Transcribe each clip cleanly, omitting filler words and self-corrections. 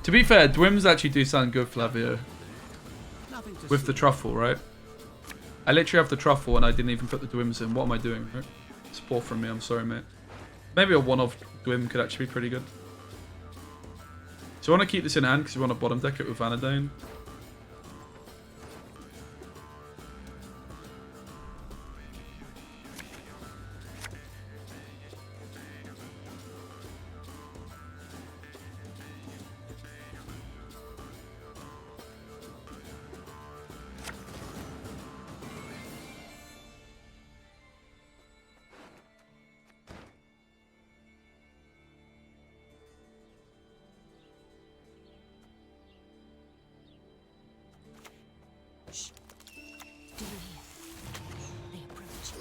To be fair, Dwims actually do sound good, Flavio. With the truffle, right? I literally have the truffle and I didn't even put the Dwims in. What am I doing, right? It's poor from me, I'm sorry, mate. Maybe a one-off Dwim could actually be pretty good. So I want to keep this in hand because we want to bottom deck it with Vanadane. Shh. Do you hear? They approach.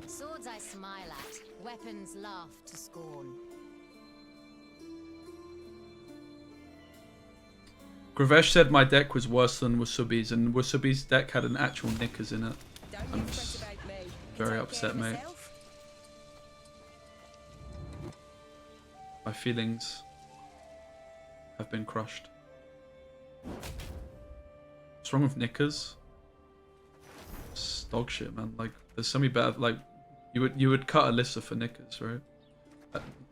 Swords I smile at, weapons laugh to scorn. Gravesh said my deck was worse than Wasubi's, and Wasubi's deck had an actual knickers in it. I'm just very upset, mate. My feelings have been crushed. What's wrong with knickers? It's dog shit, man. Like, there's so many better. Like, you would cut Alyssa for knickers, right?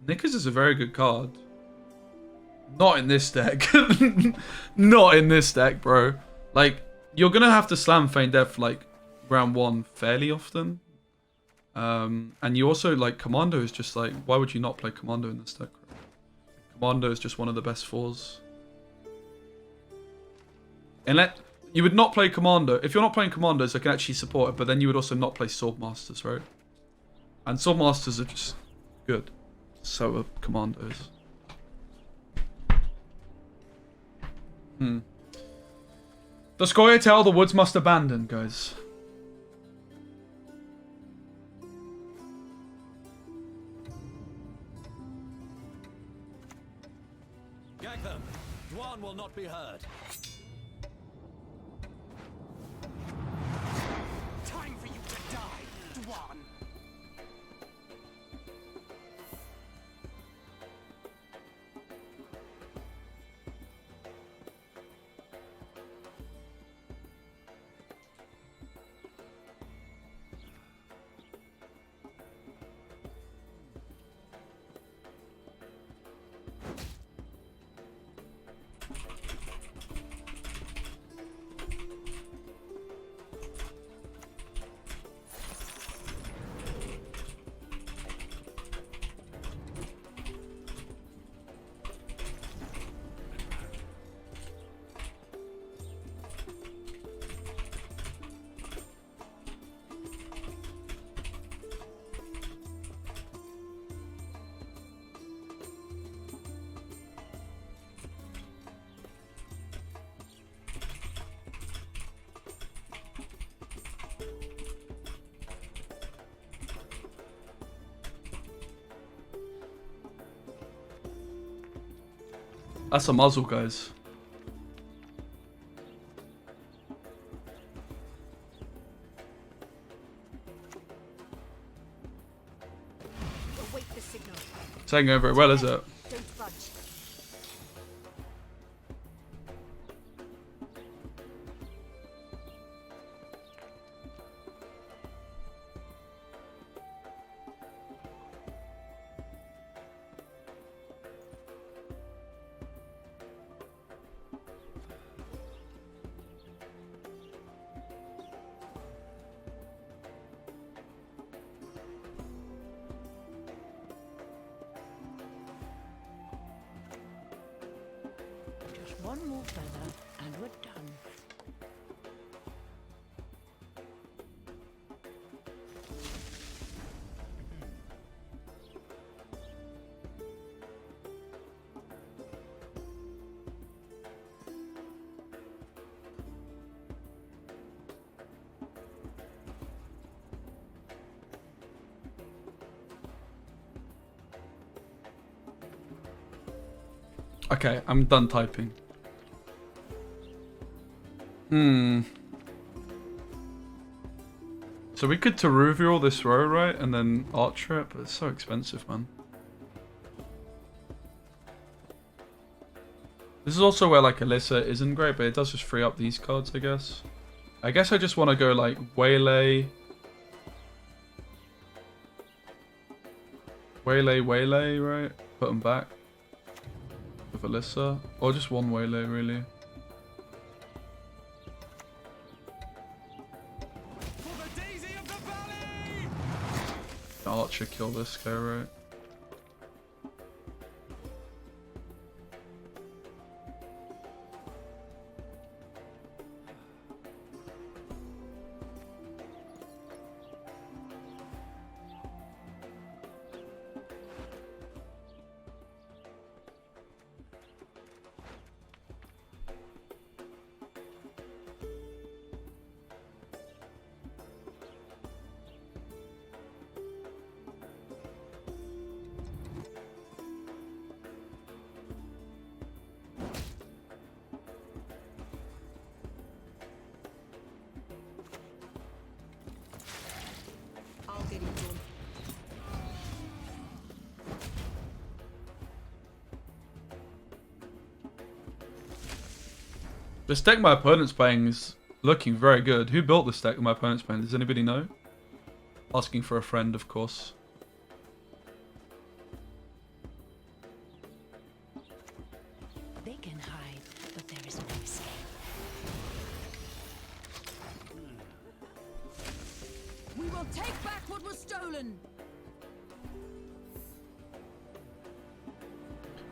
Knickers is a very good card. Not in this deck. Not in this deck, bro. Like, you're gonna have to slam Feign Death like round 1 fairly often. And you also, like, Commando is just like, why would you not play Commando in this deck? Commando is just one of the best 4s. And you would not play Commando. If you're not playing Commandos, I can actually support it, but then you would also not play Swordmasters, right? And Swordmasters are just good. So are Commandos. The Scoia'tael the woods must abandon, guys. Gag them. Dwan will not be heard. Time for you to die, Dwan. That's a muzzle, guys. Await the signal. It's ain't going very well, is it? Don't budge. Just one more feather and we're done. Okay, I'm done typing. So we could Teruvial this row, right? And then Archer it, but it's so expensive, man. This is also where like Alyssa isn't great, but it does just free up these cards, I guess. I guess I just want to go like Waylay. Waylay, right? Put them back. With Alyssa. Or just one Waylay, really. For the daisy of the valley! Archer kill this guy, right? I'll get it done. This deck my opponent's playing is looking very good. Who built this deck my opponent's playing? Does anybody know? Asking for a friend, of course. They can hide, but there is no escape. We will take back what was stolen.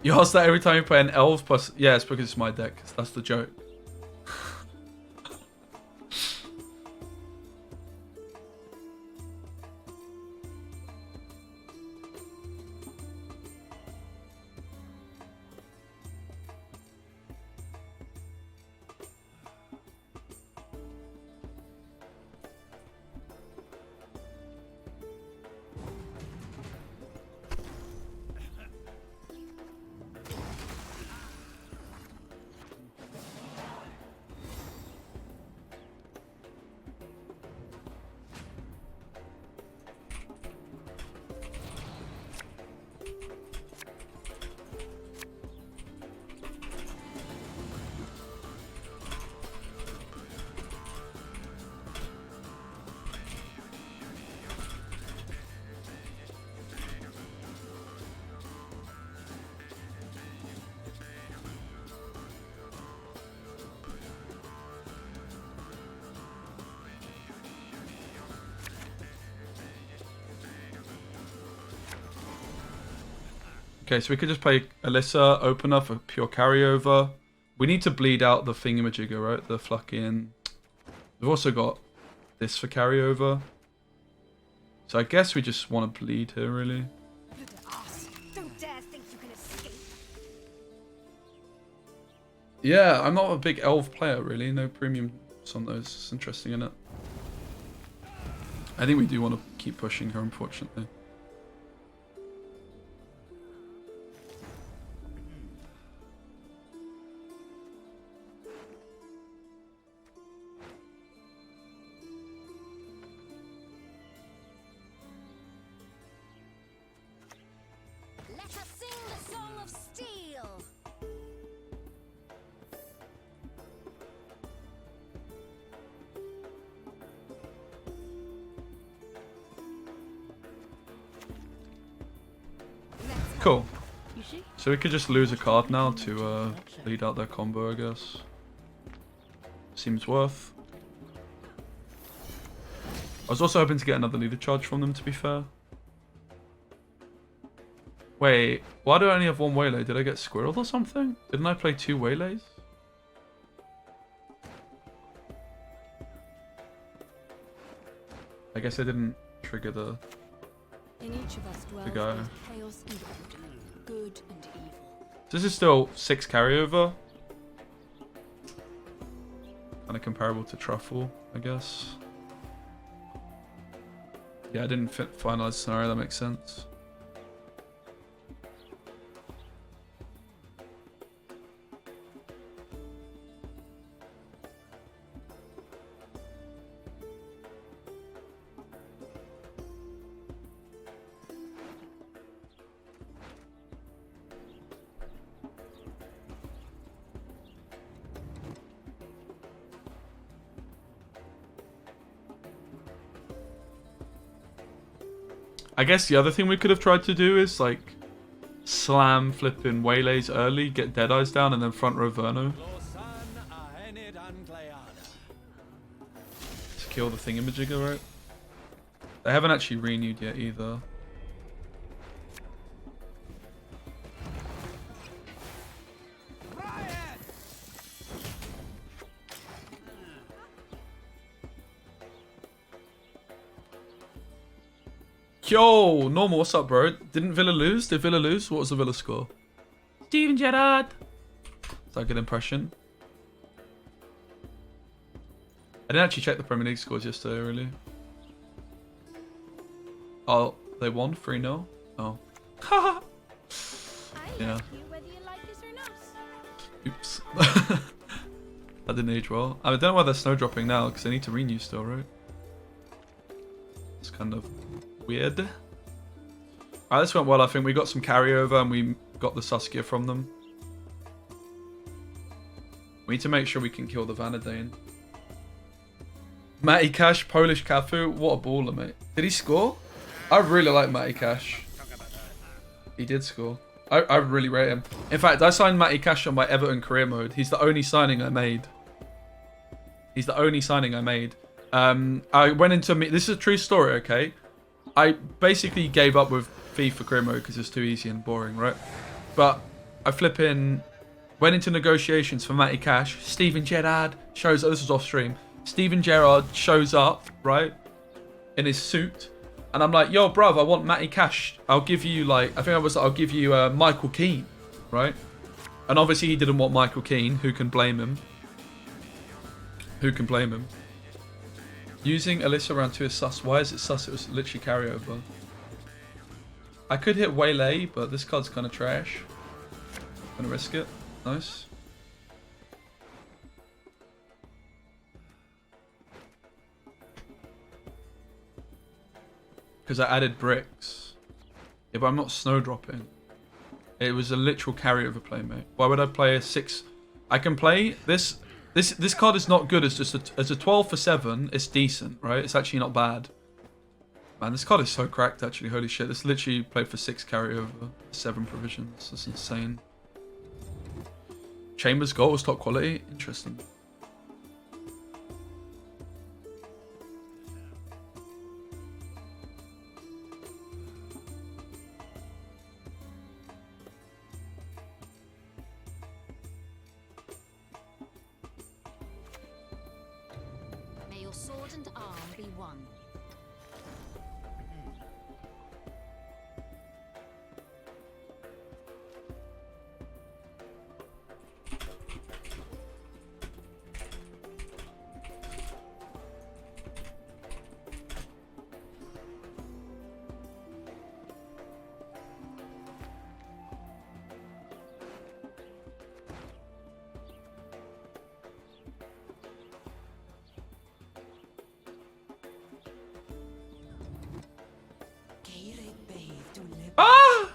You ask that every time you play an Elves plus... Yeah, it's because it's my deck. That's the joke. Okay, so we could just play Alyssa, opener for pure carryover. We need to bleed out the thingamajigger, right? The fucking... We've also got this for carryover. So I guess we just want to bleed here, really. Little ass. Don't dare think you can escape. Yeah, I'm not a big elf player, really. No premiums on those. It's interesting, isn't it? I think we do want to keep pushing her, unfortunately. Let us sing the song of steel. Cool. You see? So we could just lose a card now to lead out their combo, I guess. Seems worth. I was also hoping to get another leader charge from them, to be fair. Wait, why do I only have one Waylay? Did I get squirreled or something? Didn't I play 2 Waylays? I guess I didn't trigger the... In each of us dwells guy. both chaos and good, good and evil. This is still 6 carryover. Kind of comparable to Truffle, I guess. Yeah, I didn't finalize the scenario, that makes sense. I guess the other thing we could have tried to do is like slam flipping Waylays early, get Deadeyes down, and then front row Verno to kill the thingamajigger, right? They haven't actually renewed yet either. Yo, Normal, what's up, bro? Didn't Villa lose? Did Villa lose? What was the Villa score? Steven Gerrard. Is that a good impression? I didn't actually check the Premier League scores yesterday, really. Oh, they won 3-0? Oh. Haha. Yeah. ask you whether you like us or not. Oops. That didn't age well. I don't know why they're snowdropping now, because they need to renew still, right? It's kind of weird. Alright, this went well. I think we got some carryover and we got the Saskia from them. We need to make sure we can kill the Vanadane. Matty Cash, Polish Cafu. What a baller, mate. Did he score? I really like Matty Cash. He did score. I really rate him. In fact, I signed Matty Cash on my Everton career mode. He's the only signing I made. He's the only signing I made. I went into... This is a true story, okay? I basically gave up with FIFA career mode because it's too easy and boring, right? But I went into negotiations for Matty Cash. Steven Gerrard shows up. This was off stream. Steven Gerrard shows up, right? In his suit. And I'm like, yo, bruv, I want Matty Cash. I'll give you, like, I'll give you Michael Keane, right? And obviously he didn't want Michael Keane. Who can blame him? Who can blame him? Using Alyssa round 2 is sus. Why is it sus? It was literally carryover. I could hit Waylay, but this card's kind of trash. Gonna risk it. Nice. Because I added bricks. Yeah, but I'm not snowdropping. It was a literal carryover play, mate. Why would I play a 6? I can play this. This card is not good as just as a 12 for 7. It's decent, right? It's actually not bad. Man, this card is so cracked, actually. Holy shit. This literally played for 6 carryover, 7 provisions. That's insane. Chambers goal was top quality. Interesting. May your sword and arm be one. Ah!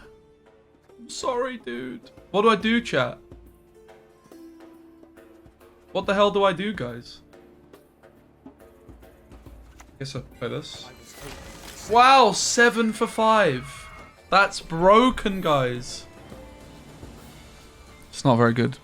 I'm sorry, dude. What do I do, chat? What the hell do I do, guys? Guess I'll play this. Wow, 7 for 5. That's broken, guys. It's not very good.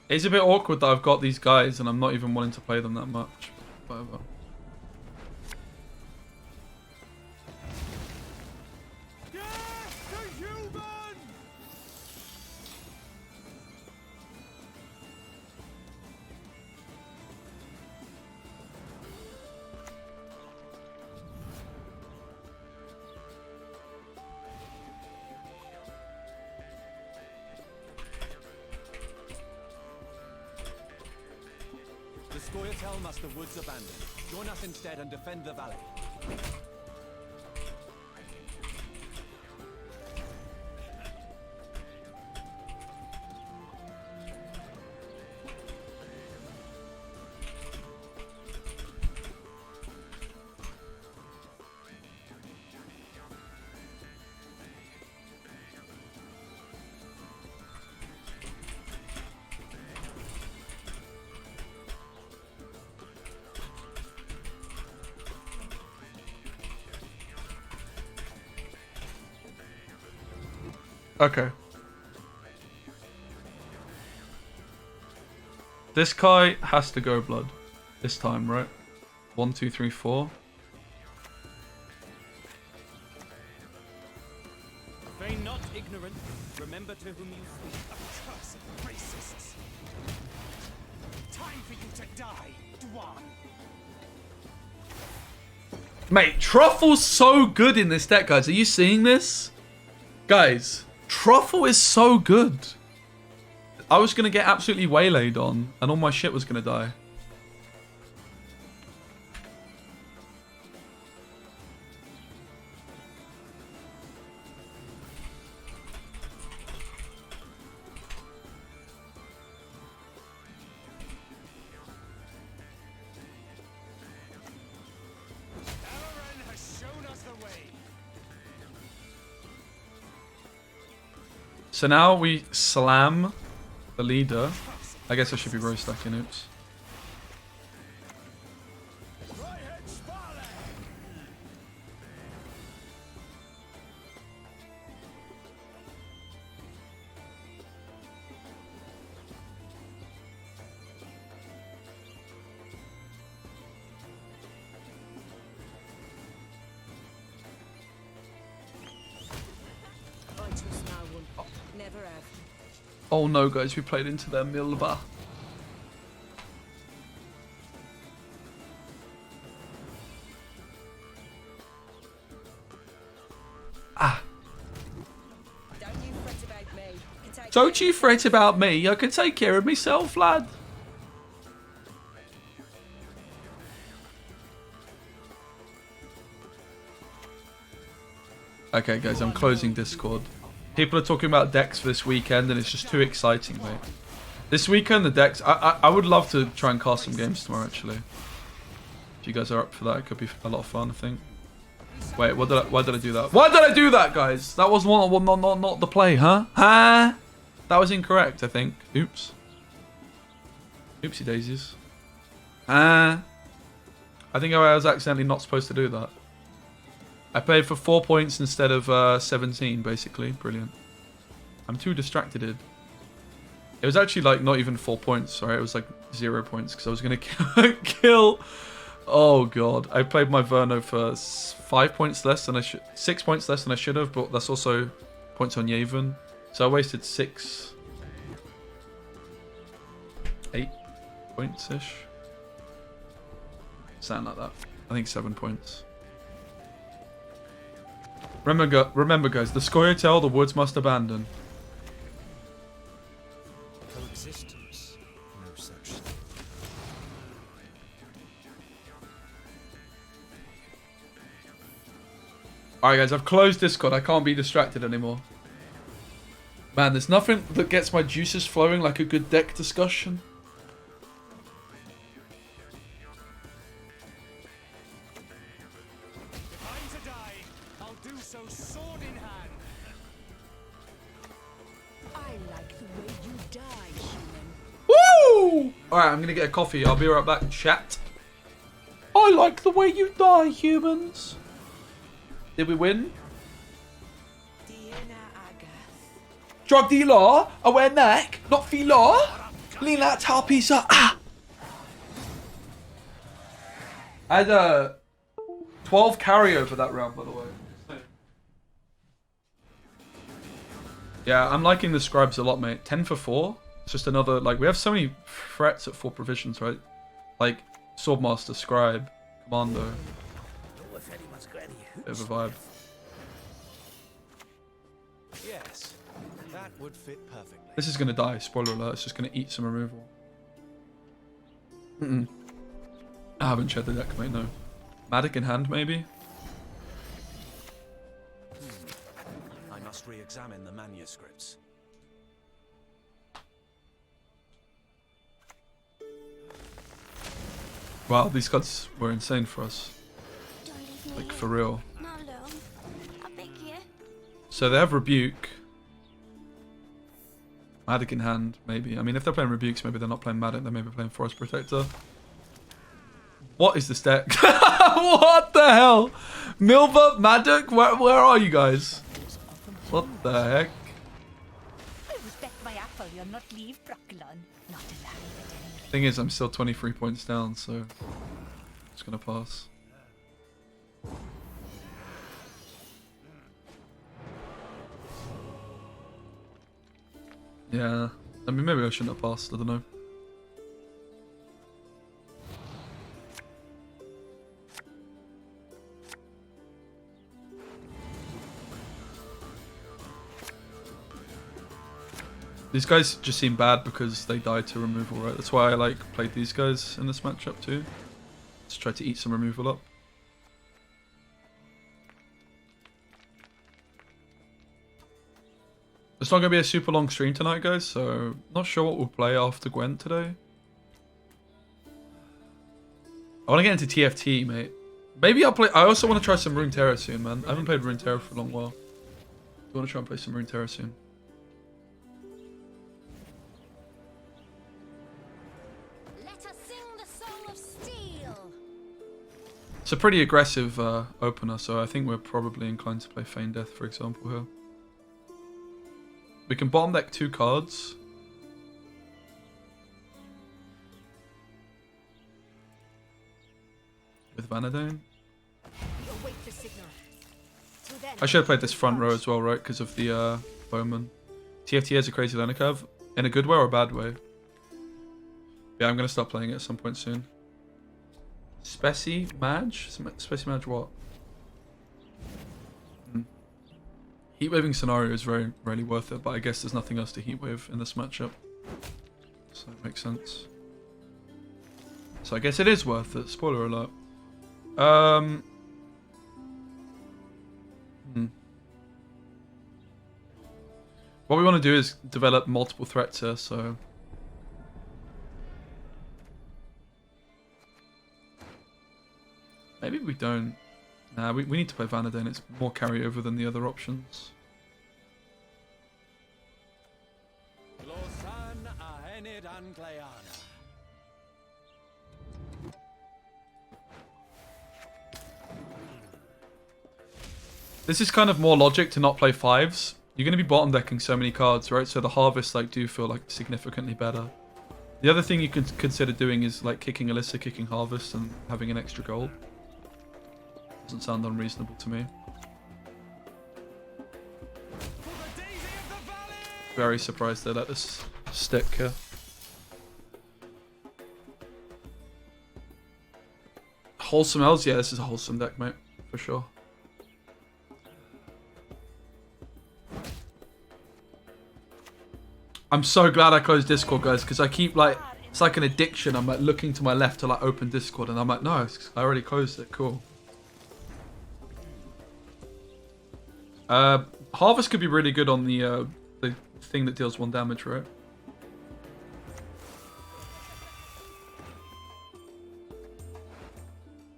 It's a bit awkward that I've got these guys and I'm not even wanting to play them that much. Whatever. Scoia'tael must the woods abandon. Join us instead and defend the valley. Okay. This guy has to go blood this time, right? 1, 2, 3, 4. Feign not ignorant. Remember to whom you speak. A curse of racists. Time for you to die, Dwan. Mate, Truffle's so good in this deck, guys. Are you seeing this? Guys, Truffle is so good. I was going to get absolutely waylaid on, and all my shit was going to die. Aaron has shown us the way. So now we slam the leader. I guess I should be row stacking, oops. I trust no one. Never have. Oh no, guys, we played into their Milva. Ah. Don't you fret about me. I can take Don't care you of fret about me. I can take care of myself, lad. Okay, guys, I'm closing Discord. People are talking about decks for this weekend, and it's just too exciting, mate. This weekend, the decks... I would love to try and cast some games tomorrow, actually. If you guys are up for that, it could be a lot of fun, I think. Wait, why did I do that? Why did I do that, guys? That was not the play, huh? Huh? That was incorrect, I think. Oops. Oopsie daisies. I think I was accidentally not supposed to do that. I played for 4 points instead of 17, basically. Brilliant. I'm too distracted. It was actually like not even 4 points, sorry. It was like 0 points because I was going to kill... Oh, God. I played my Verno for 5 points less than I should... 6 points less than I should have, but that's also points on Yavin. So I wasted 8 points-ish. Something like that. I think 7 points. Remember, guys, the Scoia'tael the woods must abandon. Coexistence. No such thing. Alright, guys, I've closed Discord. I can't be distracted anymore. Man, there's nothing that gets my juices flowing like a good deck discussion. If I'm to die, I'll do so sword in hand. I like the way you die, human. Woo! Alright, I'm gonna get a coffee. I'll be right back, chat. I like the way you die, humans. Did we win? Drug dealer, I wear neck, not feeler. Lean that towel pizza. Ah! I had a 12 carryover that round, by the way. Yeah, I'm liking the scribes a lot, mate. 10 for 4. It's just another, like, we have so many threats at 4 provisions, right? Like, Swordmaster, Scribe, Commando. Bit of a vibe. Yes, that would fit perfectly. This is gonna die, spoiler alert, it's just gonna eat some removal. I haven't checked the deck, mate, no. Magic in hand, maybe? I must re-examine the manuscripts. Wow, these cards were insane for us. Don't leave me Like, here. for real. Not alone. I beg you. So they have Rebuke. Magic in hand, maybe. I mean, if they're playing Rebukes, maybe they're not playing Magic, they may be playing Forest Protector. What is this deck? What the hell? Milva, Magic? Where are you guys? What the heck? I respect my apple, you'll not leave Brooklyn. Not alive at any rate. Thing is, I'm still 23 points down, so it's gonna pass. Yeah, I mean, maybe I shouldn't have passed. I don't know. These guys just seem bad because they died to removal, right? That's why I like played these guys in this matchup too. Just try to eat some removal up. It's not going to be a super long stream tonight, guys, so not sure what we'll play after Gwent today. I want to get into TFT, mate. Maybe I'll play... I also want to try some Runeterra soon, man. I haven't played Runeterra for a long while. I want to try and play some Runeterra soon. Let us sing the song of steel. It's a pretty aggressive opener, so I think we're probably inclined to play Feign Death, for example, here. We can bottom deck 2 cards. With Vanadane. You await the signal. Till then, I should have played this front row as well, right? Because of the Bowman. TFT has a crazy learning curve. In a good way or a bad way? Yeah, I'm going to start playing it at some point soon. Speci Mage? Speci Mage what? Heatwaving scenario is really worth it, but I guess there's nothing else to heatwave in this matchup. So it makes sense. So I guess it is worth it. Spoiler alert. What we want to do is develop multiple threats here, so... Maybe we don't. Nah, we need to play Vanadane. It's more carryover than the other options. Losan Ahenid Angleana. This is kind of more logic to not play 5s. You're going to be bottom decking so many cards, right? So the harvests like do feel like significantly better. The other thing you can consider doing is like kicking Alyssa, kicking Harvest, and having an extra gold. Doesn't sound unreasonable to me. Very surprised they let this stick here. Wholesome Elves? Yeah, this is a wholesome deck, mate. For sure. I'm so glad I closed Discord, guys, because I keep like... It's like an addiction. I'm like looking to my left to like open Discord, and I'm like, no, I already closed it. Cool. Harvest could be really good on the thing that deals 1 damage, right?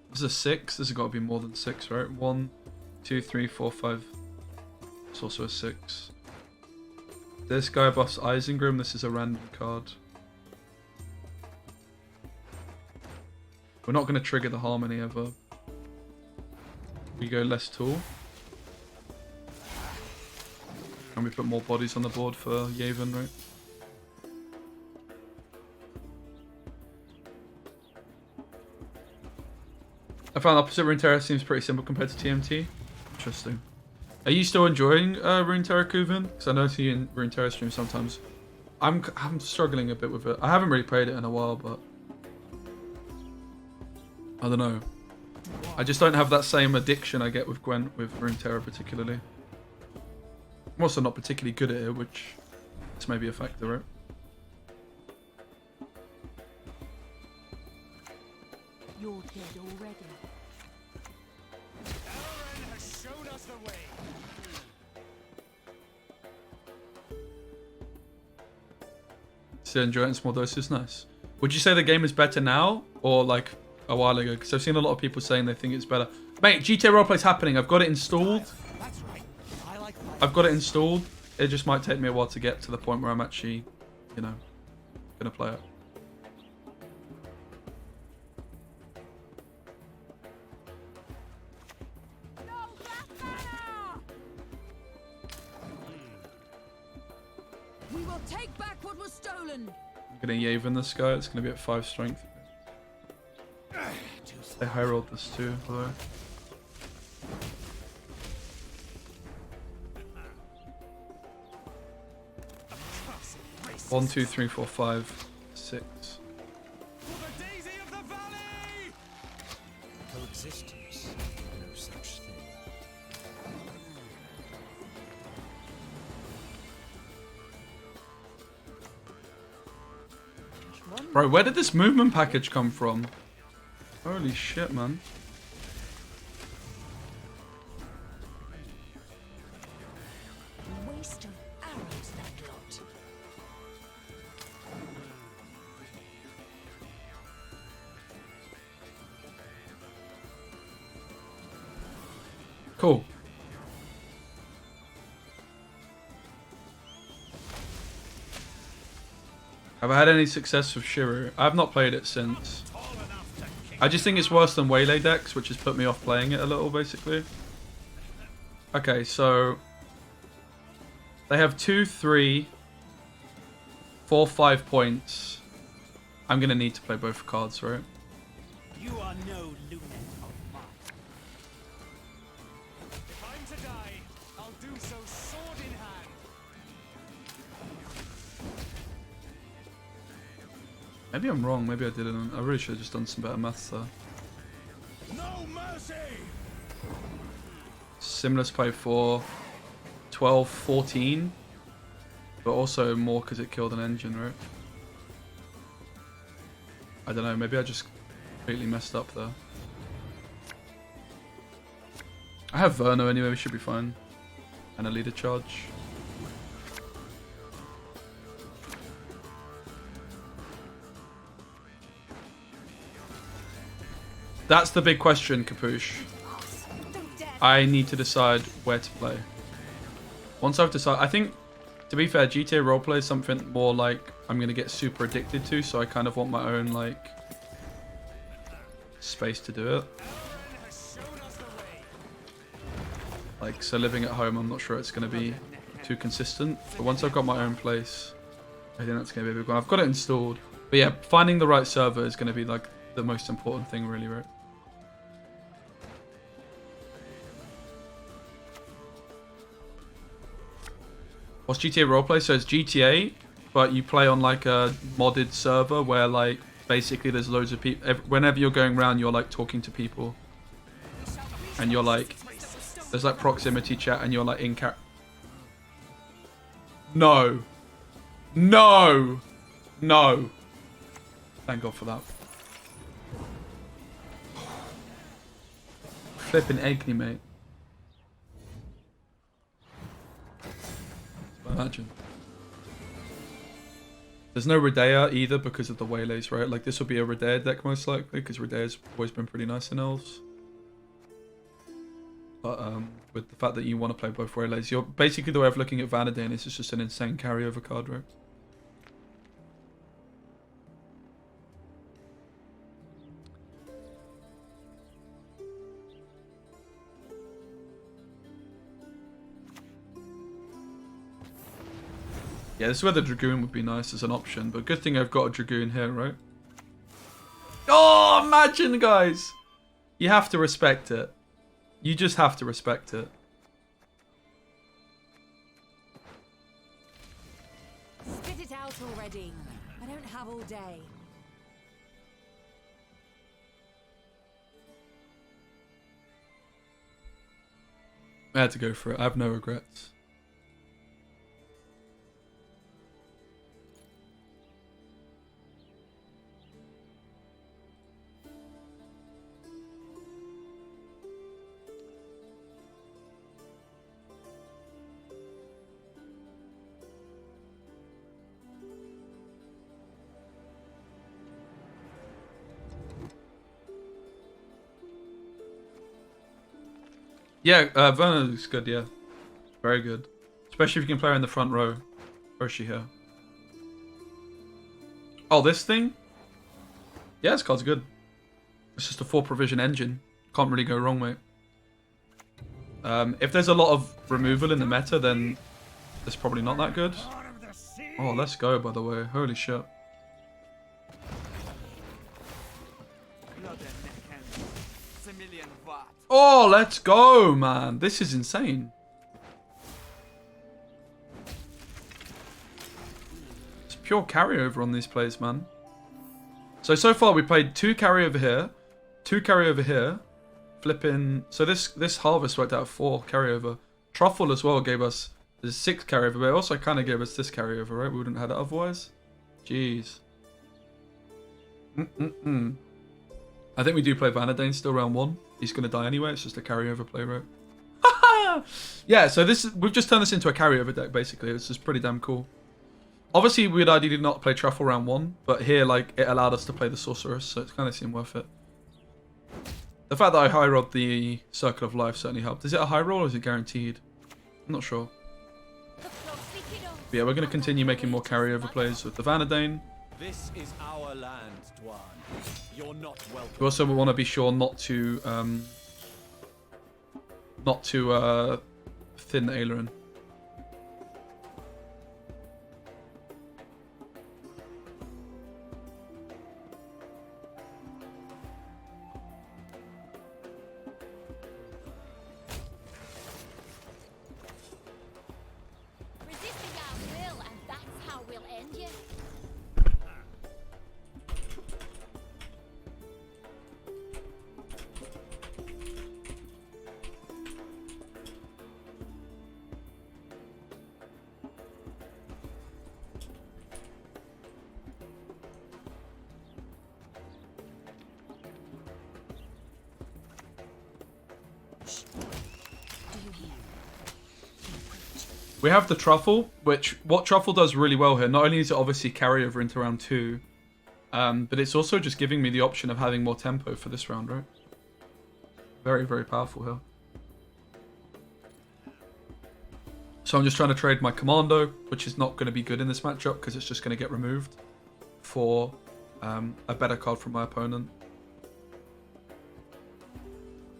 This is a 6. This has got to be more than 6, right? 1, 2, 3, 4, 5. It's also a 6. This guy buffs Isengrim. This is a random card. We're not going to trigger the Harmony ever. We go less tool. And we put more bodies on the board for Yavin, right? I found opposite Runeterra seems pretty simple compared to TMT. Interesting. Are you still enjoying Runeterra, Kuvin? Because I know you in Runeterra stream sometimes. I'm struggling a bit with it. I haven't really played it in a while, but I don't know. I just don't have that same addiction I get with Gwent with Runeterra particularly. I'm also not particularly good at it, which is maybe a factor, right? You're dead already. Elren has shown us the way. Still enjoy it in small doses. Nice. Would you say the game is better now or like a while ago? Because I've seen a lot of people saying they think it's better. Mate, GTA Roleplay's happening. I've got it installed. That's right. I like I've got it installed. It just might take me a while to get to the point where I'm actually, you know, gonna play it. We will take back what was stolen. I'm gonna Yaven this guy. It's gonna be at 5 strength. I high rolled this too, by the way. One, two, three, four, five, 6. For the daisy of the valley! Coexistence. No such thing. Bro, where did this movement package come from? Holy shit, man. Waste of arrows, that lot. Cool. Have I had any success with Shiru? I have not played it since. I just think it's worse than Waylay decks, which has put me off playing it a little, basically. Okay, so they have 2, 3, 4, 5 points. I'm gonna need to play both cards, right? You are no lumen of mine. If I'm to die, I'll do so sword in hand. Maybe I'm wrong. Maybe I didn't. I really should have just done some better maths there. No mercy! Simulus play 4, 12, 14. But also more because it killed an engine, right? I don't know. Maybe I just completely messed up there. I have Verno anyway. We should be fine. And a leader charge. That's the big question, Capuche. I need to decide where to play. Once I've decided, I think, to be fair, GTA Roleplay is something more like I'm going to get super addicted to, so I kind of want my own, like, space to do it. Like, so living at home, I'm not sure it's going to be too consistent. But once I've got my own place, I think that's going to be a big one. I've got it installed. But yeah, finding the right server is going to be, like, the most important thing, really, right? What's GTA Roleplay? So it's GTA, but you play on like a modded server where like basically there's loads of people. Whenever you're going around, you're like talking to people, and you're like, there's like proximity chat, and you're like in character. No, no, no. Thank God for that. Flipping egg, mate. Imagine. There's no Redea either because of the Waylays, right? Like this will be a Redea deck most likely because Redea's always been pretty nice in Elves. But with the fact that you want to play both Waylays, you're basically the way of looking at Vanadin is it's just an insane carryover card, right? Yeah, this is where the Dragoon would be nice as an option, but good thing I've got a Dragoon here, right? Oh, imagine, guys! You have to respect it. You just have to respect it. Spit it out already. I don't have all day. I had to go for it. I have no regrets. Yeah, Verna looks good, yeah. Very good. Especially if you can play her in the front row. Where is she here? Oh, this thing? Yeah, this card's good. It's just a 4 provision engine. Can't really go wrong, mate. If there's a lot of removal in the meta, then it's probably not that good. Oh, let's go, by the way. Holy shit. Oh, let's go, man. This is insane. It's pure carryover on these plays, man. So far we played 2 carryover here, 2 carryover here, flipping. So this harvest worked out 4 carryover. Truffle as well gave us the 6 carryover, but it also kind of gave us this carryover, right? We wouldn't have had it otherwise. Jeez. I think we do play Vanadane still round 1. He's going to die anyway. It's just a carryover play, right? Yeah, so we've just turned this into a carryover deck, basically. It's just pretty damn cool. Obviously, we'd ideally not play Truffle round 1, but here, like, it allowed us to play the Sorceress, so it kind of seemed worth it. The fact that I high rolled the Circle of Life certainly helped. Is it a high roll or is it guaranteed? I'm not sure. But yeah, we're going to continue making more carryover plays with the Vanadane. This is our land, Dwan. You're not welcome. We also want to be sure not to thin Aileron. Resisting our will, and that's how we'll end you. We have the Truffle, which what Truffle does really well here. Not only is it obviously carry over into round 2, but it's also just giving me the option of having more tempo for this round, right? Very, very powerful here. So I'm just trying to trade my Commando, which is not going to be good in this matchup because it's just going to get removed, for a better card from my opponent.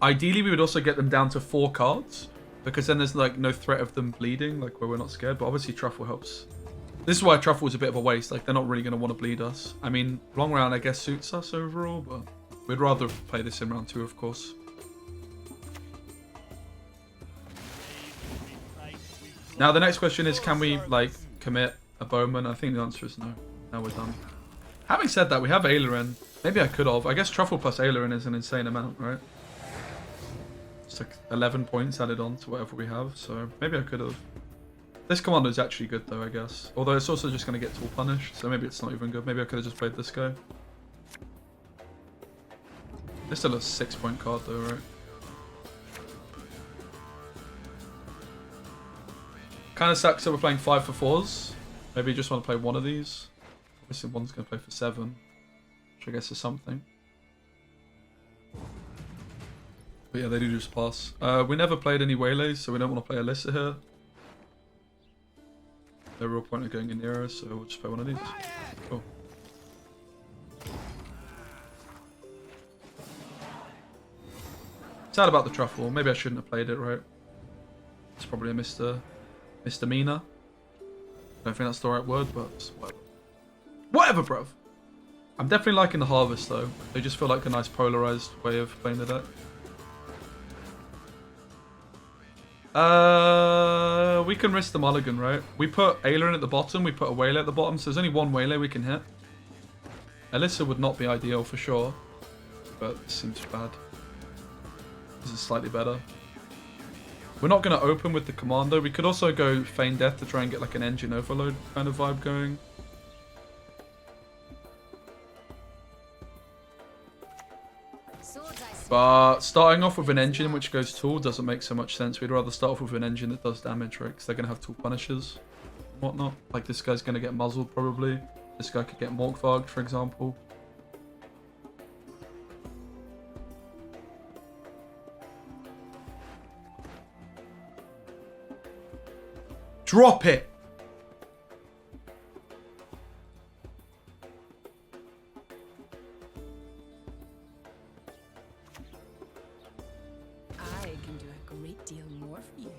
Ideally, we would also get them down to 4 cards, because then there's like no threat of them bleeding, like where we're not scared. But obviously Truffle helps. This is why Truffle is a bit of a waste. Like, they're not really going to want to bleed us. I mean, long round I guess suits us overall, but we'd rather play this in round 2, of course. Now the next question is, can we like commit a Bowman? I think the answer is no. Now we're done. Having said that, we have Aileron. Maybe I could have. I guess Truffle plus Aileron is an insane amount, right? It's like 11 points added on to whatever we have, so maybe I could have. This Commando is actually good though, I guess. Although it's also just going to get tool punished, so maybe it's not even good. Maybe I could have just played this guy. This still a 6-point card though, right? Kind of sucks that we're playing 5 for 4s. Maybe you just want to play one of these. Obviously one's going to play for 7, which I guess is something. But yeah, they do just pass. We never played any Waylays, so we don't want to play Alyssa here. No real point of going in Nero, so we'll just play one of these. Cool. Sad about the Truffle. Maybe I shouldn't have played it, right? It's probably a misdemeanor. I don't think that's the right word, but whatever. Whatever, bruv. I'm definitely liking the Harvest, though. They just feel like a nice polarized way of playing the deck. We can risk the mulligan, right? We put Aileron at the bottom, we put a Waylay at the bottom, so there's only one Waylay we can hit. Alyssa would not be ideal for sure, but this seems bad. This is slightly better. We're not going to open with the Commando. We could also go Feign Death to try and get like an engine overload kind of vibe going. But starting off with an engine which goes tool doesn't make so much sense. We'd rather start off with an engine that does damage, right? Because they're going to have tool punishes and whatnot. Like this guy's going to get muzzled probably. This guy could get Morkvarged, for example. Drop it! I can do a great deal more for you.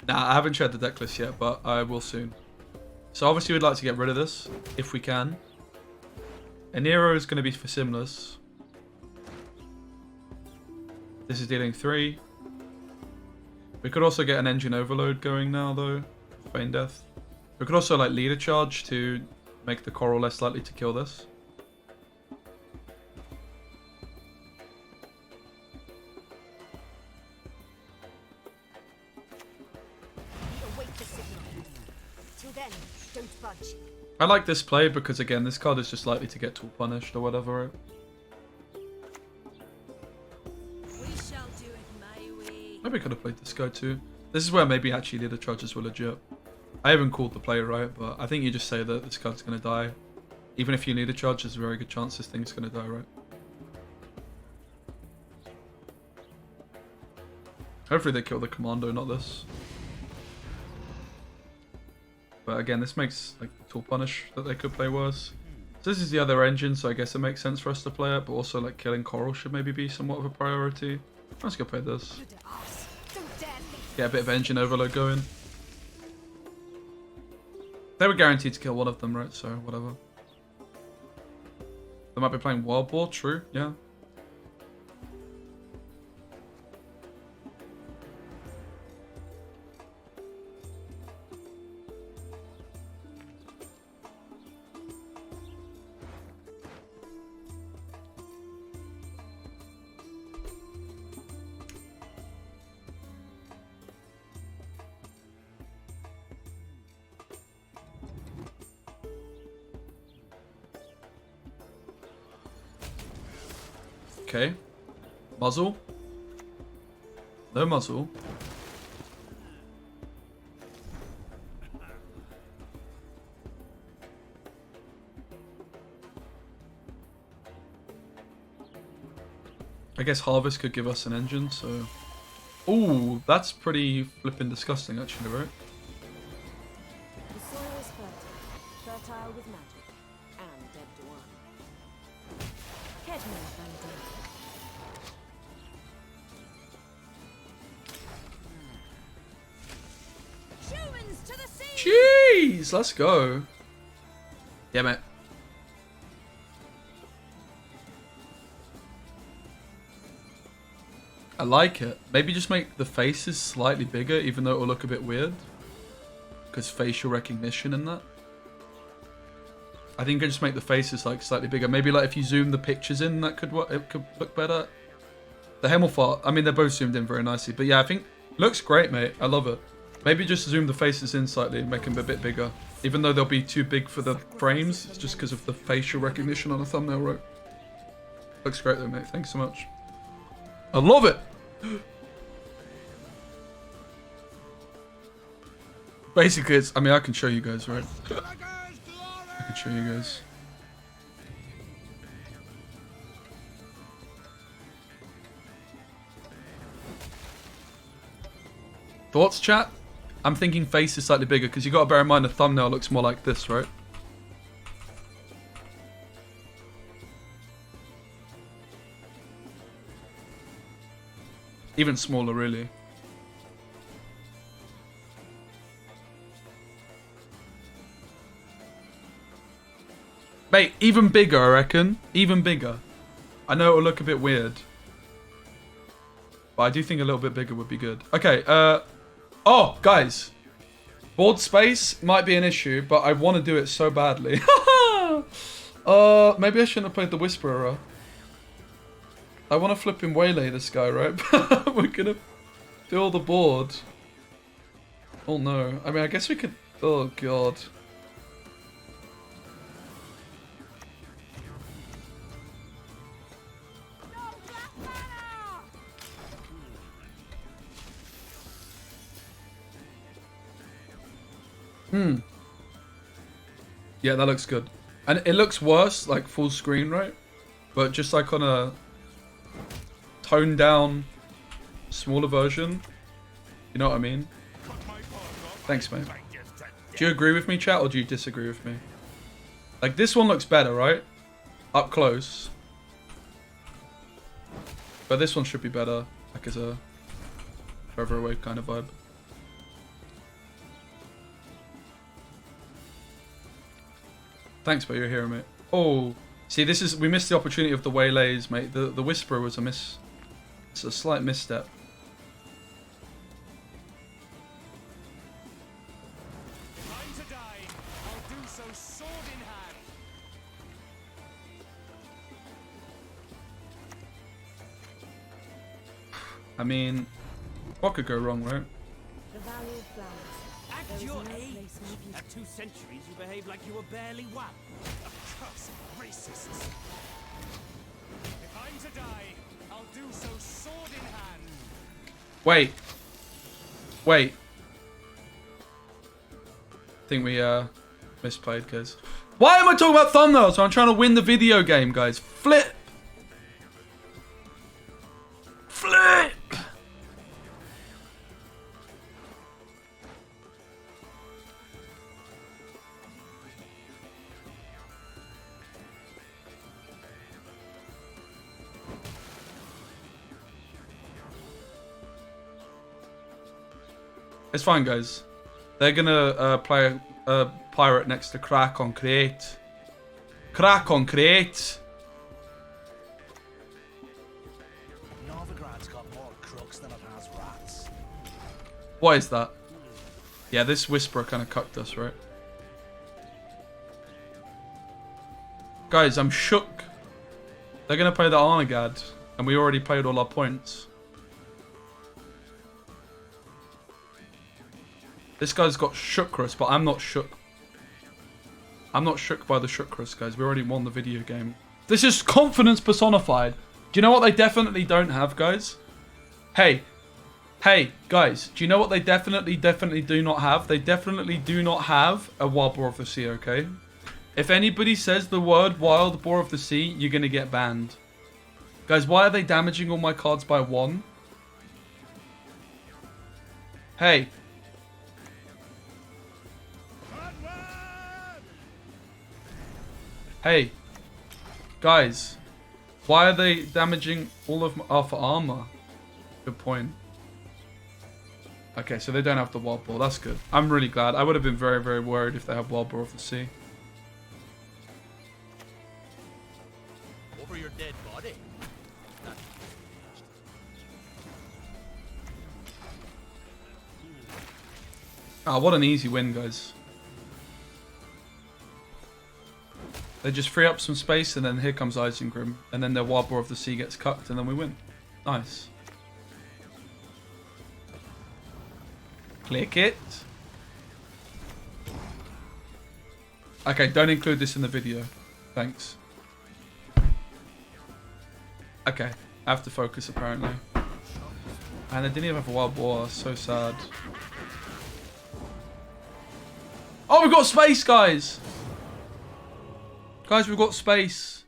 Nah, I haven't shared the deck list yet, but I will soon. So obviously we'd like to get rid of this, if we can. Anero is going to be for Simless. This is dealing 3. We could also get an engine overload going now, though. Feign Death. We could also like leader charge to make the coral less likely to kill this. Await the signal. Till then, don't fudge. I like this play because, again, this card is just likely to get tool punished or whatever. Right? We shall do it my way. Maybe I could have played this guy too. This is where maybe actually leader charges were legit. I haven't called the play right, but I think you just say that this card's going to die. Even if you need a charge, there's a very good chance this thing's going to die, right? Hopefully they kill the commando, not this. But again, this makes like tool punish that they could play worse. So this is the other engine, so I guess it makes sense for us to play it, but also like killing coral should maybe be somewhat of a priority. Let's go play this. Don't dare think. Get a bit of engine overload going. They were guaranteed to kill one of them, right? So whatever. They might be playing Wild Boar, true, yeah. Okay. Muzzle. No muzzle. I guess Harvest could give us an engine, so... Ooh, that's pretty flippin' disgusting, actually, right? The soil is fertile with magic, and dead to one. Kedman Van Humans to the sea! Jeez, let's go. Yeah, mate. I like it. Maybe just make the faces slightly bigger, even though it will look a bit weird. Because facial recognition and that. I think I just make the faces like slightly bigger. Maybe like if you zoom the pictures in, that could it could look better. The Hemmelfart, I mean, they're both zoomed in very nicely. But yeah, I think looks great, mate. I love it. Maybe just zoom the faces in slightly and make them a bit bigger. Even though they'll be too big for the frames, it's just because of the facial recognition on the thumbnail, right? Looks great though, mate. Thanks so much. I love it! Basically, it's... I mean, I can show you guys, right? I can show you guys. Thoughts, chat? I'm thinking face is slightly bigger, because you got to bear in mind the thumbnail looks more like this, right? Even smaller, really. Mate, even bigger, I reckon. Even bigger. I know it'll look a bit weird. But I do think a little bit bigger would be good. Okay, oh, guys. Board space might be an issue, but I want to do it so badly. Maybe I shouldn't have played the Whisperer. I want to flip him Waylay this guy, right? We're gonna fill the board. Oh no. I mean, I guess we could... Oh god. Yeah, that looks good. And it looks worse, like full screen, right? But just like on a toned down, smaller version. You know what I mean? Thanks, mate. Do you agree with me, chat, or do you disagree with me? Like, this one looks better, right? Up close. But this one should be better, like as a further away kind of vibe. Thanks, but you're here, mate. Oh, see, this is, we missed the opportunity of the Waylays, mate. The Whisperer was a miss. It's a slight misstep. Time to die. I'll do so sword in hand. I mean, what could go wrong, right? The Valley of Flowers. At There is your no age. place more beautiful. At 2 centuries, you behaved like you were barely one. Accursed racists. If I'm to die, I'll do so sword in hand. Wait. Wait. I think we misplayed, guys. Why am I talking about thumbnails? I'm trying to win the video game, guys. Flip. Flip. It's fine, guys. They're gonna play a pirate next to Crack on Create. Crack on Create. Novigrad's got more crooks than it has rats. What is that? Yeah, this Whisperer kind of cucked us, right? Guys, I'm shook. They're gonna play the Arnagad, and we already paid all our points. This guy's got Shukras, but I'm not shook. I'm not shook by the Shukras, guys. We already won the video game. This is confidence personified. Do you know what they definitely don't have, guys? Hey, guys. Do you know what they definitely do not have? They definitely do not have a Wild Boar of the Sea, okay? If anybody says the word Wild Boar of the Sea, you're going to get banned. Guys, why are they damaging all my cards by 1? Hey. Hey, guys, why are they damaging all of my for armor? Good point. Okay, so they don't have the Wild Boar. That's good. I'm really glad. I would have been very, very worried if they have Wild Boar of the Sea. Over your dead body. Ah, what an easy win, guys. They just free up some space, and then here comes Isengrim, and then their Wild Boar of the Sea gets cucked, and then we win. Nice. Click it. Okay, don't include this in the video. Thanks. Okay, I have to focus apparently. And they didn't even have a Wild Boar, so sad. Oh, we've got space, guys! Guys, we've got space.